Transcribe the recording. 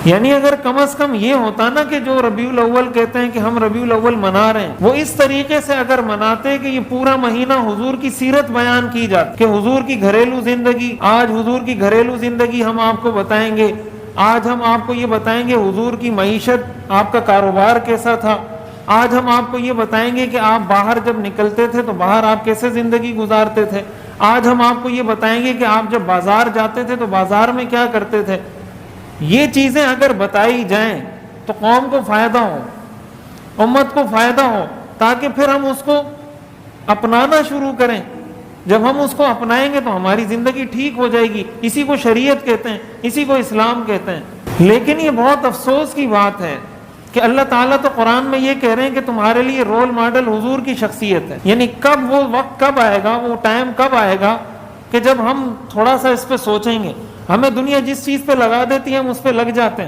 یعنی اگر کم از کم یہ ہوتا نا کہ جو ربیع الاول کہتے ہیں کہ ہم ربیع الاول منا رہے ہیں، وہ اس طریقے سے اگر مناتے کہ یہ پورا مہینہ حضور کی سیرت بیان کی جاتی، کہ حضور کی گھریلو زندگی، آج حضور کی گھریلو زندگی ہم آپ کو بتائیں گے، آج ہم آپ کو یہ بتائیں گے حضور کی معیشت، آپ کا کاروبار کیسا تھا، آج ہم آپ کو یہ بتائیں گے کہ آپ باہر جب نکلتے تھے تو باہر آپ کیسے زندگی گزارتے تھے، آج ہم آپ کو یہ بتائیں گے کہ آپ جب بازار جاتے تھے تو بازار میں کیا کرتے تھے۔ یہ چیزیں اگر بتائی جائیں تو قوم کو فائدہ ہو، امت کو فائدہ ہو، تاکہ پھر ہم اس کو اپنانا شروع کریں۔ جب ہم اس کو اپنائیں گے تو ہماری زندگی ٹھیک ہو جائے گی۔ اسی کو شریعت کہتے ہیں، اسی کو اسلام کہتے ہیں۔ لیکن یہ بہت افسوس کی بات ہے کہ اللہ تعالیٰ تو قرآن میں یہ کہہ رہے ہیں کہ تمہارے لیے رول ماڈل حضور کی شخصیت ہے۔ یعنی کب وہ وقت کب آئے گا، وہ ٹائم کب آئے گا کہ جب ہم تھوڑا سا اس پہ سوچیں گے۔ ہمیں دنیا جس چیز پہ لگا دیتی ہے ہم اس پہ لگ جاتے ہیں۔